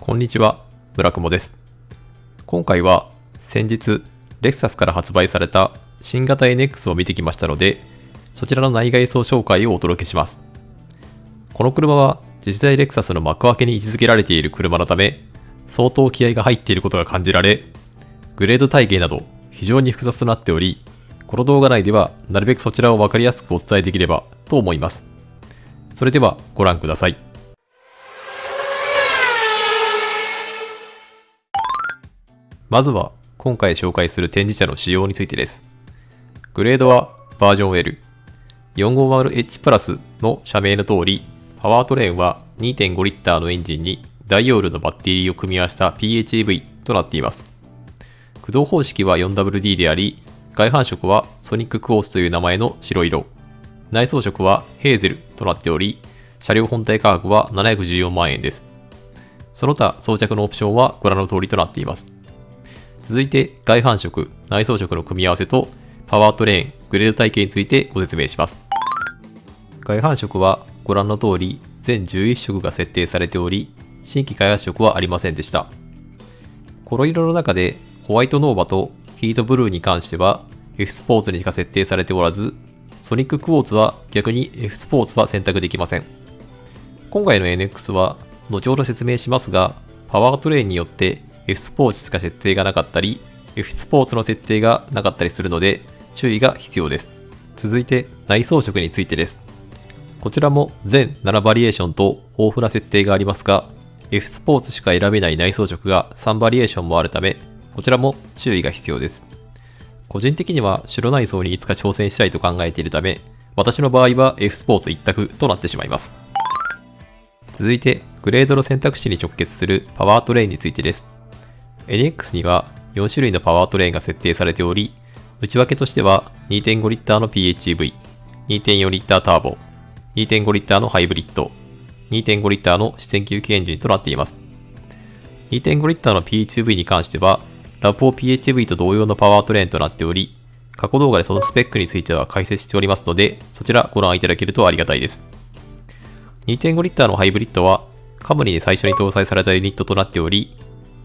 こんにちは、村雲です。今回は先日、レクサスから発売された新型 NX を見てきましたので、そちらの内外装紹介をお届けします。この車は次世代レクサスの幕開けに位置づけられている車のため、相当気合が入っていることが感じられ、グレード体系など非常に複雑となっており、この動画内ではなるべくそちらをわかりやすくお伝えできればと思います。それではご覧ください。まずは今回紹介する展示車の仕様についてです。グレードはバージョン L。450H プラスの社名の通り、パワートレーンは 2.5 リッターのエンジンに大容量のバッテリーを組み合わせた PHEV となっています。駆動方式は 4WD であり、外反色はソニッククォーツという名前の白色。内装色はヘーゼルとなっており、車両本体価格は714万円です。その他装着のオプションはご覧の通りとなっています。続いて外反色、内装色の組み合わせとパワートレーン、グレード体系についてご説明します。外反色はご覧の通り全11色が設定されており、新規開発色はありませんでした。黒色の中でホワイトノーバとヒートブルーに関しては F スポーツにしか設定されておらず、ソニッククォーツは逆に F スポーツは選択できません。今回の NX は後ほど説明しますが、パワートレーンによって F スポーツしか設定がなかったり、F スポーツの設定がなかったりするので注意が必要です。続いて内装色についてです。こちらも全7バリエーションと豊富な設定がありますが、F スポーツしか選べない内装色が3バリエーションもあるため、こちらも注意が必要です。個人的には白内装にいつか挑戦したいと考えているため、私の場合は F スポーツ一択となってしまいます。続いてグレードの選択肢に直結するパワートレーンについてです。NX には4種類のパワートレーンが設定されており、内訳としては 2.5 リッターの PHEV、2.4 リッターターボ、2.5 リッターのハイブリッド、2.5 リッターの自然吸気エンジンとなっています。2.5 リッターの PHEV に関しては、ラポー PHEV と同様のパワートレーンとなっており、過去動画でそのスペックについては解説しておりますので、そちらご覧いただけるとありがたいです。2.5 リッターのハイブリッドは、カムリに最初に搭載されたユニットとなっており、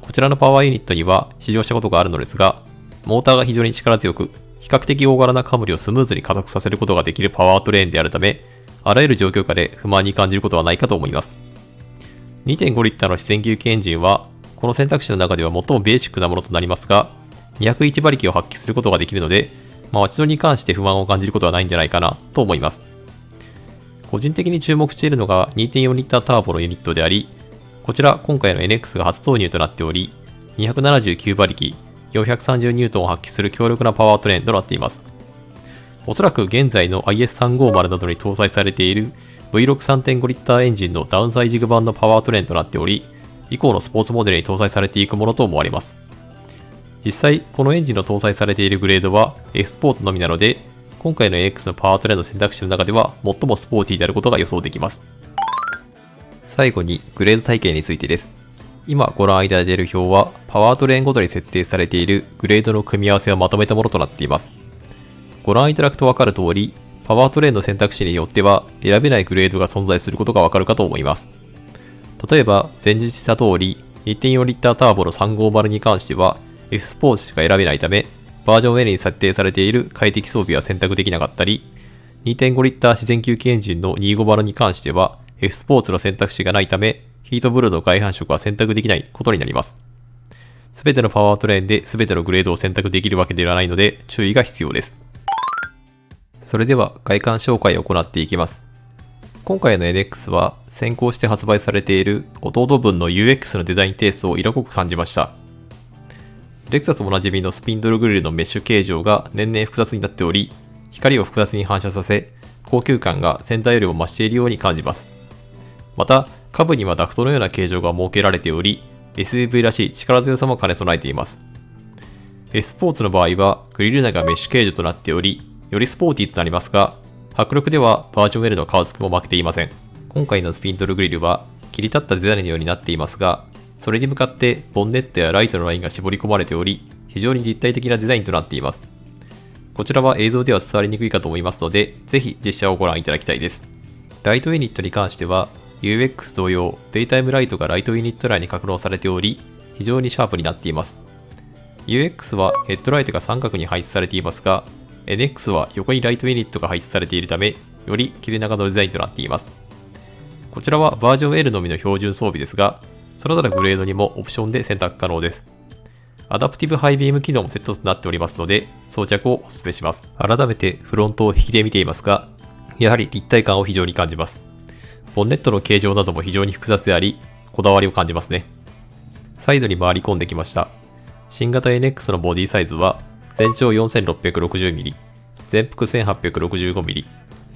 こちらのパワーユニットには試乗したことがあるのですが、モーターが非常に力強く、比較的大柄なカムリをスムーズに加速させることができるパワートレーンであるため、あらゆる状況下で不満に感じることはないかと思います。2.5 リッターの自然吸気エンジンは、この選択肢の中では最もベーシックなものとなりますが、201馬力を発揮することができるので、街乗りに関して不満を感じることはないんじゃないかなと思います。個人的に注目しているのが 2.4 リッターターボのユニットであり、こちら今回の NX が初投入となっており、279馬力、430ニュートンを発揮する強力なパワートレーンとなっています。おそらく現在の IS350 などに搭載されている V6 3.5 リッターエンジンのダウンサイジング版のパワートレーンとなっており、以降のスポーツモデルに搭載されていくものと思われます。実際、このエンジンの搭載されているグレードは F スポーツのみなので、今回の NX のパワートレーンの選択肢の中では最もスポーティーであることが予想できます。最後にグレード体系についてです。今ご覧いただいている表はパワートレーンごとに設定されているグレードの組み合わせをまとめたものとなっています。ご覧いただくとわかる通り、パワートレーンの選択肢によっては選べないグレードが存在することがわかるかと思います。例えば前述した通り 2.4 リッターターボの350に関しては F スポーツしか選べないため、バージョン L に設定されている快適装備は選択できなかったり、2.5 リッター自然吸気エンジンの250に関してはF スポーツの選択肢がないため、ヒートブルーの外反色は選択できないことになります。すべてのパワートレーンで全てのグレードを選択できるわけではないので注意が必要です。それでは外観紹介を行っていきます。今回の NX は先行して発売されている弟分の UX のデザインテイストを色濃く感じました。レクサスおなじみのスピンドルグリルのメッシュ形状が年々複雑になっており、光を複雑に反射させ、高級感が先端よりも増しているように感じます。また、下部にはダクトのような形状が設けられており、SUV らしい力強さも兼ね備えています。S スポーツの場合は、グリル内がメッシュ形状となっており、よりスポーティーとなりますが、迫力ではバージョン L の顔つきも負けていません。今回のスピンドルグリルは、切り立ったデザインのようになっていますが、それに向かってボンネットやライトのラインが絞り込まれており、非常に立体的なデザインとなっています。こちらは映像では伝わりにくいかと思いますので、ぜひ実写をご覧いただきたいです。ライトユニットに関しては、UX 同様、デイタイムライトがライトユニット内に格納されており、非常にシャープになっています。UX はヘッドライトが三角に配置されていますが、NX は横にライトユニットが配置されているため、より切れ長のデザインとなっています。こちらはバージョン L のみの標準装備ですが、それぞれグレードにもオプションで選択可能です。アダプティブハイビーム機能もセットとなっておりますので、装着をお勧めします。改めてフロントを引きで見ていますが、やはり立体感を非常に感じます。ボンネットの形状なども非常に複雑であり、こだわりを感じますね。サイドに回り込んできました。新型 NX のボディサイズは、全長 4660mm、全幅 1865mm、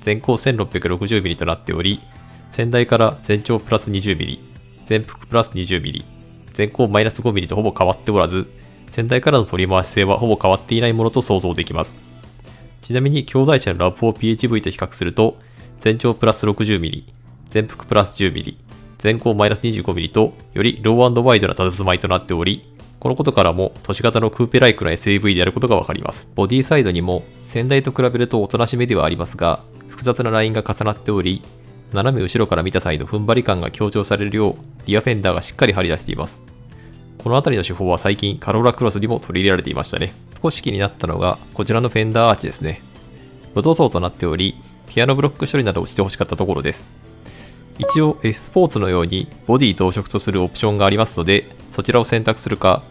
全高 1660mm となっており、先代から全長プラス 20mm、全幅プラス 20mm、全高マイナス 5mm とほぼ変わっておらず、先代からの取り回し性はほぼ変わっていないものと想像できます。ちなみに兄弟車のラブ4 PHV と比較すると、全長プラス 60mm、全幅プラス 10mm、全高マイナス 25mm と、よりロー&ワイドな佇まいとなっており、このことからも都市型のクーペライクな SUV であることがわかります。ボディサイドにも先代と比べるとおとなしめではありますが、複雑なラインが重なっており、斜め後ろから見た際の踏ん張り感が強調されるよう、リアフェンダーがしっかり張り出しています。この辺りの手法は最近カローラクロスにも取り入れられていましたね。少し気になったのがこちらのフェンダーアーチですね。無塗装となっており、ピアノブロック処理などをしてほしかったところです。一応 F スポーツのようにボディ同色とするオプションがありますので、そちらを選択するか、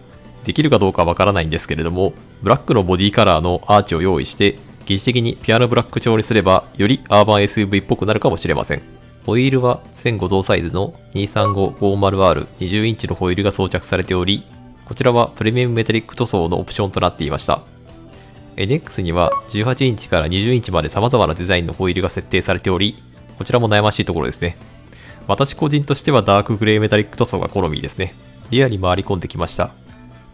できるかどうかわからないんですけれども、ブラックのボディカラーのアーチを用意して、疑似的にピアノブラック調にすれば、よりアーバン SUV っぽくなるかもしれません。ホイールは1005同サイズの 23550R20 インチのホイールが装着されており、こちらはプレミアムメタリック塗装のオプションとなっていました。NX には18インチから20インチまで様々なデザインのホイールが設定されており、こちらも悩ましいところですね。私個人としてはダークグレーメタリック塗装が好みですね。リアに回り込んできました。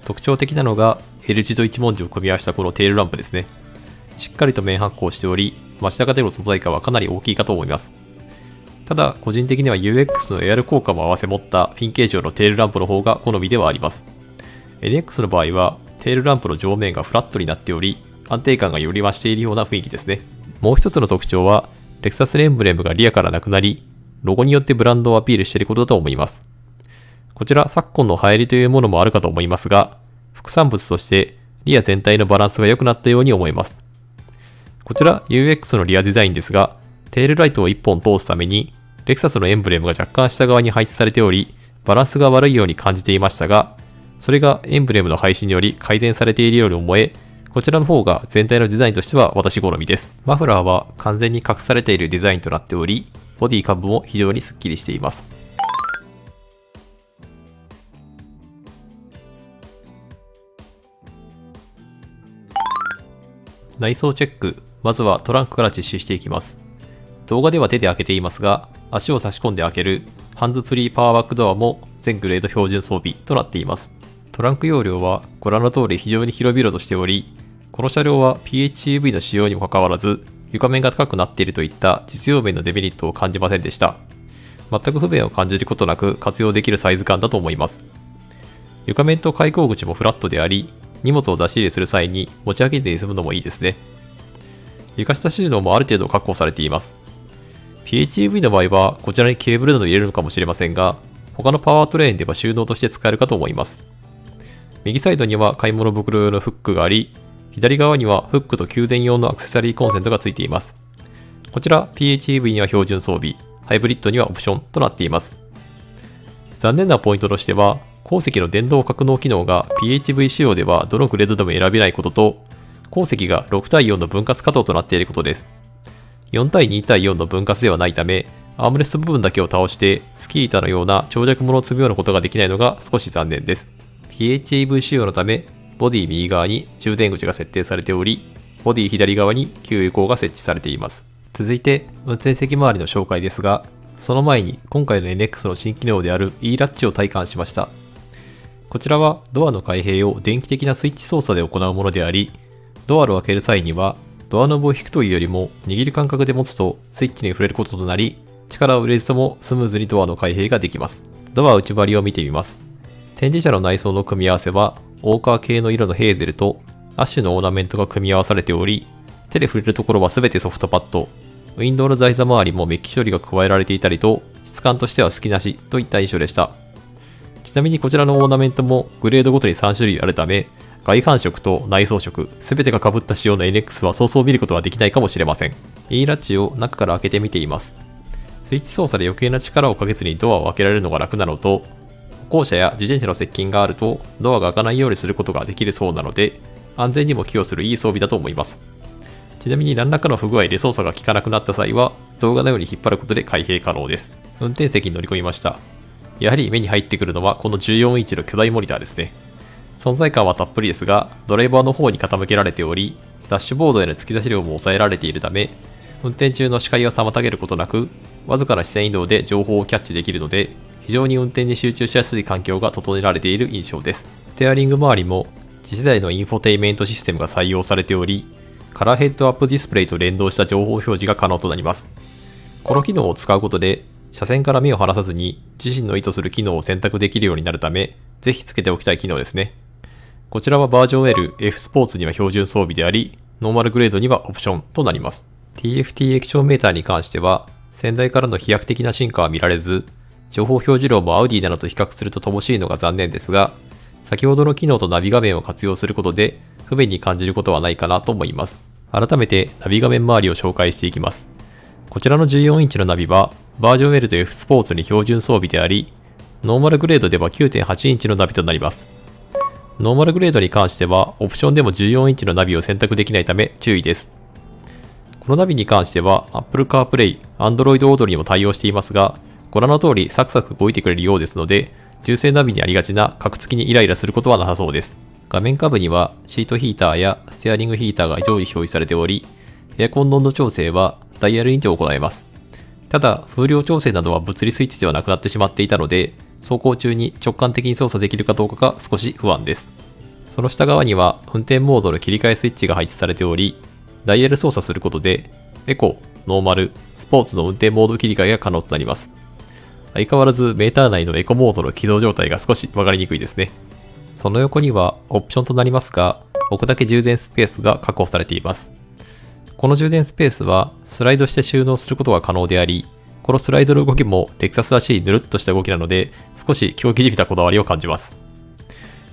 特徴的なのが L 字と一文字を組み合わせたこのテールランプですね。しっかりと面発光しており、街中での素材感はかなり大きいかと思います。ただ、個人的には UX のエアル効果も合わせ持ったフィン形状のテールランプの方が好みではあります。NX の場合は、テールランプの上面がフラットになっており、安定感がより増しているような雰囲気ですね。もう一つの特徴は、レクサスのエンブレムがリアからなくなり、ロゴによってブランドをアピールしていることだと思います。こちら、昨今の流行りというものもあるかと思いますが、副産物としてリア全体のバランスが良くなったように思います。こちら UX のリアデザインですが、テールライトを1本通すために、レクサスのエンブレムが若干下側に配置されており、バランスが悪いように感じていましたが、それがエンブレムの配置により改善されているように思え、こちらの方が全体のデザインとしては私好みです。マフラーは完全に隠されているデザインとなっており、ボディ下部も非常にスッキリしています。内装チェック、まずはトランクから実施していきます。動画では手で開けていますが、足を差し込んで開けるハンズフリーパワーバックドアも全グレード標準装備となっています。トランク容量はご覧の通り非常に広々としており、この車両は PHEV の仕様にもかかわらず、床面が高くなっているといった実用面のデメリットを感じませんでした。全く不便を感じることなく活用できるサイズ感だと思います。床面と開口口もフラットであり、荷物を出し入れする際に持ち上げて済むのもいいですね。床下収納もある程度確保されています。PHEV の場合はこちらにケーブルなど入れるのかもしれませんが、他のパワートレーンでは収納として使えるかと思います。右サイドには買い物袋用のフックがあり、左側にはフックと給電用のアクセサリーコンセントがついています。こちら PHEV には標準装備、ハイブリッドにはオプションとなっています。残念なポイントとしては、後席の電動格納機能が PHEV 仕様ではどのグレードでも選べないことと、後席が6対4の分割可動となっていることです。4対2対4の分割ではないため、アームレスト部分だけを倒してスキー板のような長尺物を積むようなことができないのが少し残念です。PHEV 仕様のため、ボディ右側に充電口が設定されており、ボディ左側に給油口が設置されています。続いて、運転席周りの紹介ですが、その前に今回の NX の新機能である E ラッチを体感しました。こちらはドアの開閉を電気的なスイッチ操作で行うものであり、ドアを開ける際には、ドアノブを引くというよりも握る感覚で持つとスイッチに触れることとなり、力を入れずともスムーズにドアの開閉ができます。ドア内張りを見てみます。展示車の内装の組み合わせは、オーカー系の色のヘーゼルとアッシュのオーナメントが組み合わされており、手で触れるところは全てソフトパッド、ウィンドウの台座周りもメッキ処理が加えられていたりと、質感としては好きなしといった印象でした。ちなみにこちらのオーナメントもグレードごとに3種類あるため、外反色と内装色、すべてが被った仕様の NX はそうそう見ることはできないかもしれません。E ラッチを中から開けてみています。スイッチ操作で余計な力をかけずにドアを開けられるのが楽なのと、歩行者や自転車の接近があるとドアが開かないようにすることができるそうなので、安全にも寄与するいい装備だと思います。ちなみに何らかの不具合で操作が効かなくなった際は、動画のように引っ張ることで開閉可能です。運転席に乗り込みました。やはり目に入ってくるのはこの14インチの巨大モニターですね。存在感はたっぷりですが、ドライバーの方に傾けられており、ダッシュボードへの突き出し量も抑えられているため、運転中の視界を妨げることなく、わずかな視線移動で情報をキャッチできるので、非常に運転に集中しやすい環境が整えられている印象です。ステアリング周りも次世代のインフォテイメントシステムが採用されており、カラーヘッドアップディスプレイと連動した情報表示が可能となります。この機能を使うことで、車線から目を離さずに自身の意図する機能を選択できるようになるため、ぜひつけておきたい機能ですね。こちらはバージョン L、F スポーツには標準装備であり、ノーマルグレードにはオプションとなります。TFT 液晶メーターに関しては、先代からの飛躍的な進化は見られず、情報表示量もアウディなどと比較すると乏しいのが残念ですが、先ほどの機能とナビ画面を活用することで不便に感じることはないかなと思います。改めてナビ画面周りを紹介していきます。こちらの14インチのナビはバージョン L と F スポーツに標準装備であり、ノーマルグレードでは 9.8 インチのナビとなります。ノーマルグレードに関してはオプションでも14インチのナビを選択できないため注意です。このナビに関しては Apple CarPlay、Android Auto にも対応していますが、ご覧の通りサクサク動いてくれるようですので、純正ナビにありがちなカクつきにイライラすることはなさそうです。画面下部にはシートヒーターやステアリングヒーターが常時表示されており、エアコンの温度調整はダイヤルにて行えます。ただ、風量調整などは物理スイッチではなくなってしまっていたので、走行中に直感的に操作できるかどうかが少し不安です。その下側には運転モードの切り替えスイッチが配置されており、ダイヤル操作することで、エコ、ノーマル、スポーツの運転モード切り替えが可能となります。相変わらずメーター内のエコモードの起動状態が少し分かりにくいですね。その横にはオプションとなりますが、置くだけ充電スペースが確保されています。この充電スペースはスライドして収納することが可能であり、このスライドの動きもレクサスらしいぬるっとした動きなので、少し狂気じみたこだわりを感じます。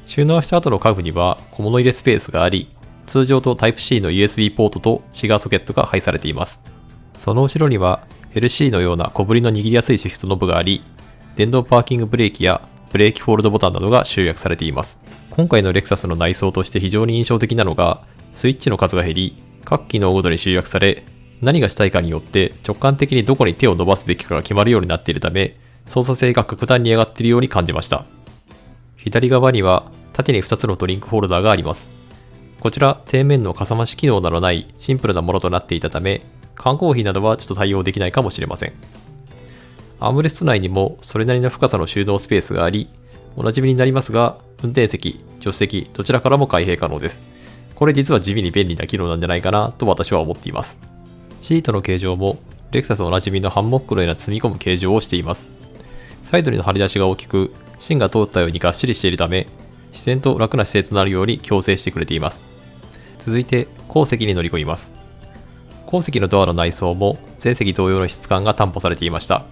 収納した後の家具には小物入れスペースがあり、通常と Type-C の USB ポートとシガーソケットが配されています。その後ろには LC のような小ぶりの握りやすいシフトノブがあり、電動パーキングブレーキやブレーキホールドボタンなどが集約されています。今回のレクサスの内装として非常に印象的なのが、スイッチの数が減り、各機能ごとに集約され、何がしたいかによって直感的にどこに手を伸ばすべきかが決まるようになっているため、操作性が格段に上がっているように感じました。左側には縦に2つのドリンクホルダーがあります。こちら底面のかさ増し機能などないシンプルなものとなっていたため、缶コーヒーなどはちょっと対応できないかもしれません。アームレスト内にもそれなりの深さの収納スペースがあり、おなじみになりますが、運転席、助手席、どちらからも開閉可能です。これ実は地味に便利な機能なんじゃないかなと私は思っています。シートの形状も、レクサスおなじみのハンモックのような積み込む形状をしています。サイドにの張り出しが大きく、芯が通ったようにがっしりしているため、自然と楽な姿勢となるように矯正してくれています。続いて、後席に乗り込みます。後席のドアの内装も前席同様の質感が担保されていました。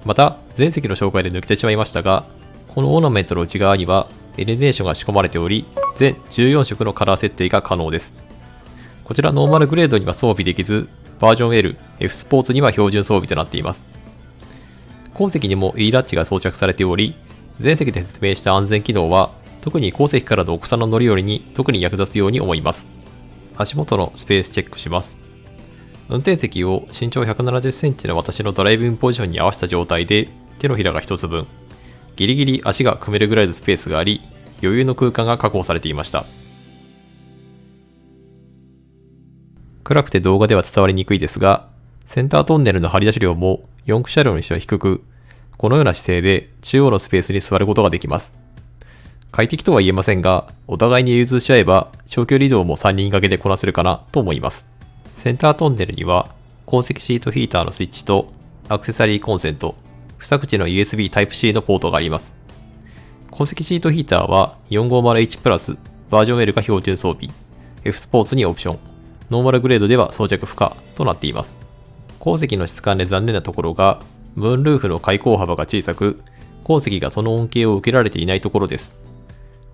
また、前席の紹介で抜けてしまいましたが、このオーナメントの内側にはイルミネーションが仕込まれており、全14色のカラー設定が可能です。こちらノーマルグレードには装備できず、バージョン L、F スポーツには標準装備となっています。後席にも E ラッチが装着されており、前席で説明した安全機能は、特に後席からのお子さんの乗り降りに特に役立つように思います。足元のスペースチェックします。運転席を身長170センチの私のドライビングポジションに合わせた状態で手のひらが一つ分、ギリギリ足が組めるぐらいのスペースがあり、余裕の空間が確保されていました。暗くて動画では伝わりにくいですが、センタートンネルの張り出し量も4駆車両にしては低く、このような姿勢で中央のスペースに座ることができます。快適とは言えませんが、お互いに融通し合えば長距離移動も3人掛けでこなせるかなと思います。センタートンネルには後席シートヒーターのスイッチとアクセサリーコンセント、2口の USB Type-C のポートがあります。後席シートヒーターは 450H プラス、バージョン L が標準装備、F スポーツにオプション、ノーマルグレードでは装着不可となっています。後席の質感で残念なところが、ムーンルーフの開口幅が小さく、鉱石がその恩恵を受けられていないところです。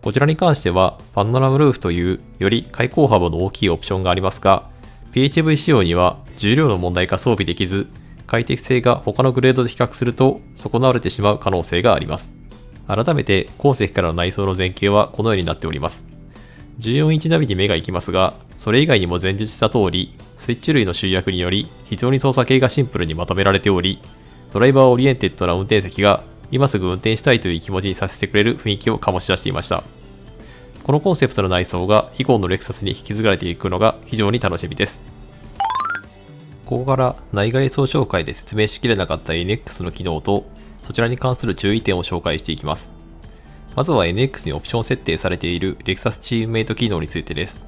こちらに関しては、パノラマルーフというより開口幅の大きいオプションがありますが、PHV 仕様には重量の問題が装備できず、快適性が他のグレードで比較すると損なわれてしまう可能性があります。改めて鉱石からの内装の前景はこのようになっております。14インチナビに目が行きますが、それ以外にも前述した通り、スイッチ類の集約により非常に操作系がシンプルにまとめられており、ドライバーオリエンテッドな運転席が今すぐ運転したいという気持ちにさせてくれる雰囲気を醸し出していました。このコンセプトの内装が以降のレクサスに引き継がれていくのが非常に楽しみです。ここから内外装紹介で説明しきれなかった NX の機能とそちらに関する注意点を紹介していきます。まずは NX にオプション設定されているレクサスチームメイト機能についてです。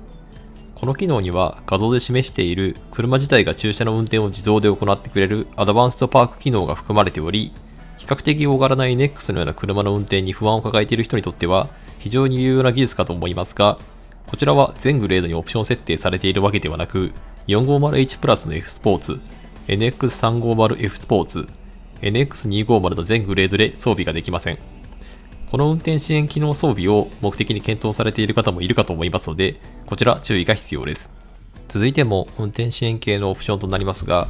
この機能には画像で示している車自体が駐車の運転を自動で行ってくれるアドバンストパーク機能が含まれており、比較的大柄な NX のような車の運転に不安を抱えている人にとっては非常に有用な技術かと思いますが、こちらは全グレードにオプション設定されているわけではなく、450H プラスの F スポーツ、NX350F スポーツ、NX250 の全グレードで装備ができません。この運転支援機能装備を目的に検討されている方もいるかと思いますので、こちら注意が必要です。続いても運転支援系のオプションとなりますが、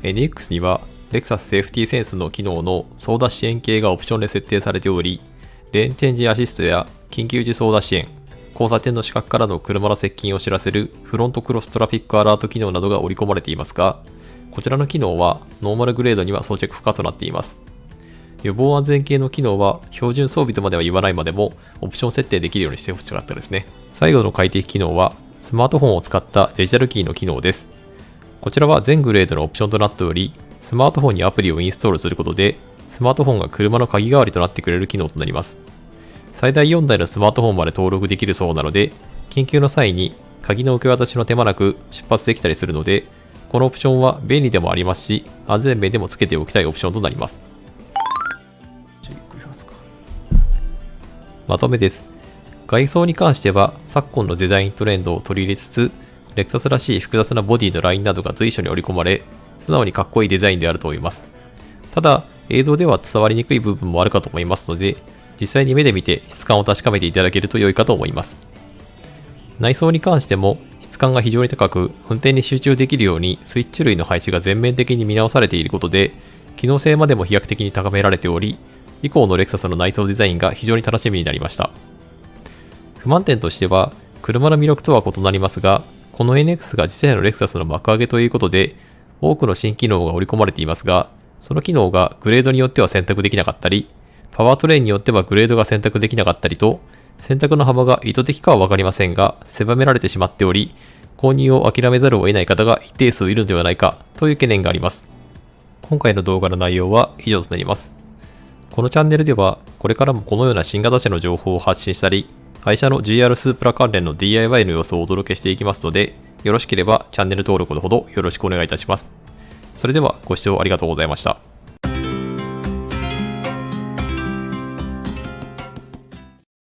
NX にはレクサスセーフティセンスの機能の操舵支援系がオプションで設定されており、レーンチェンジアシストや緊急時操舵支援、交差点の死角からの車の接近を知らせるフロントクロストラフィックアラート機能などが織り込まれていますが、こちらの機能はノーマルグレードには装着不可となっています。予防安全系の機能は標準装備とまでは言わないまでもオプション設定できるようにしてほしかったですね。最後の快適機能はスマートフォンを使ったデジタルキーの機能です。こちらは全グレードのオプションとなっており、スマートフォンにアプリをインストールすることでスマートフォンが車の鍵代わりとなってくれる機能となります。最大4台のスマートフォンまで登録できるそうなので、緊急の際に鍵の受け渡しの手間なく出発できたりするので、このオプションは便利でもありますし、安全面でもつけておきたいオプションとなります。まとめです。外装に関しては昨今のデザイントレンドを取り入れつつ、レクサスらしい複雑なボディのラインなどが随所に織り込まれ、素直にかっこいいデザインであると思います。ただ、映像では伝わりにくい部分もあるかと思いますので、実際に目で見て質感を確かめていただけると良いかと思います。内装に関しても質感が非常に高く、運転に集中できるようにスイッチ類の配置が全面的に見直されていることで、機能性までも飛躍的に高められており、以降のレクサスの内装デザインが非常に楽しみになりました。不満点としては、車の魅力とは異なりますが、この NX が次世代のレクサスの幕上げということで、多くの新機能が織り込まれていますが、その機能がグレードによっては選択できなかったり、パワートレインによってはグレードが選択できなかったりと、選択の幅が意図的かはわかりませんが、狭められてしまっており、購入を諦めざるを得ない方が一定数いるのではないかという懸念があります。今回の動画の内容は以上となります。このチャンネルでは、これからもこのような新型車の情報を発信したり、会社の GR スープラ関連の DIY の様子をお届けしていきますので、よろしければチャンネル登録のほどよろしくお願いいたします。それではご視聴ありがとうございました。